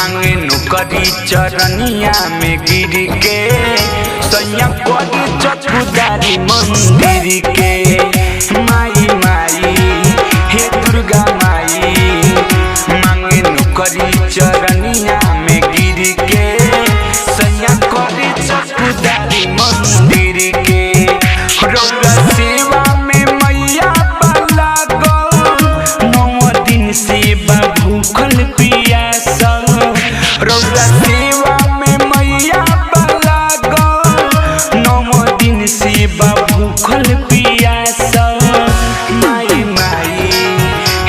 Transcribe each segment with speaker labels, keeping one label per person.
Speaker 1: मांगे नौकरी चरनिया में गिर के सैया करी चौकीदारी मंदिर के। माई माई हे दुर्गा माई मांगे नौकरी चरनिया में गिर के सैया करी चौकीदारी मंदिर के। रौरा सेवा में मैया बाला गो 9 दिन सेवा भूखल पियासल। रौरा सेवा में मैया बाला गो 9 दिन सेवा भूखल पियासल। माई माई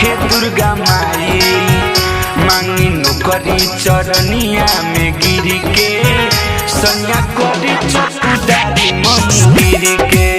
Speaker 1: हे दुर्गा माई मांगी नौकरी चरनिया में गिर के सैया करी चौकीदारी मंदिर के।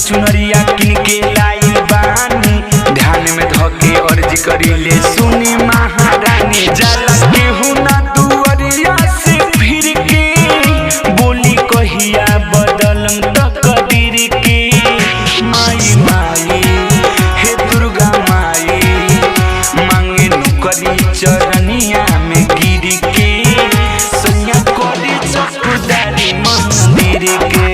Speaker 1: चुनरिया किन के लाइल बानी ध्यान में धके अर्जी करीले सुनी महारानी। जाला केहू ना दुआरिया से फिर के बोली कहिया बदलम तकदीर के। माई माई हे दुर्गा माई मांगे नौकरी चरनिया में गिर के सैया करी चौकीदारी मंदिर के।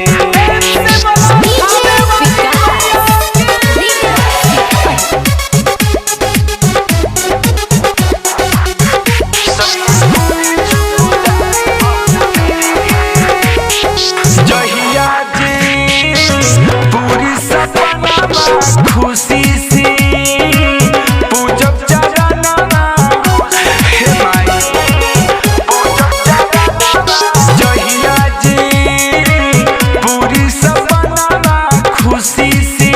Speaker 1: खुशी से पूजब चरणवा हे माई पूजब चरणवा जहिया जी पूरी सपनावा खुशी से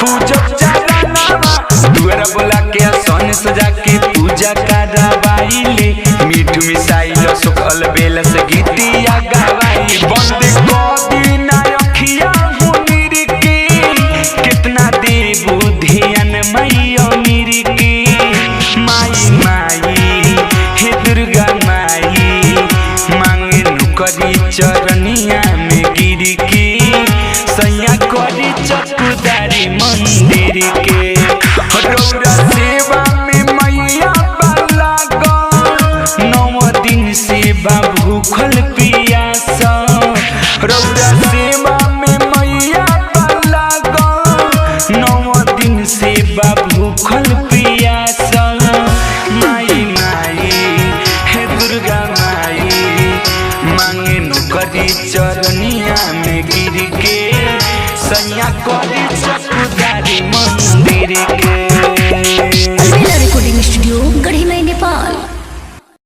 Speaker 1: पूजब चरणवा। दुआरा बोला के सन सजा के पूजा करवाइले मीठ मिसाइल सुखल बेल से गीतिया गवाई। बंद कदी ना अखिया ध्यान मैया मेरी की। माई माई हे दुर्गा माई मांगे नौकरी चरनिया में गिर के सैया करी चौकीदारी मंदिर के। रौरा सेवा में मैया बाला गो 9 दिन सेवा भूखल पियासल। रौरा सेवा में मैया बाला गो 9 दिन सेवा भूखल पियासल। माई माई हे दुर्गा माई मांगे नौकरी चरनिया में गिर के सैया करी चौकीदारी मंदिर के।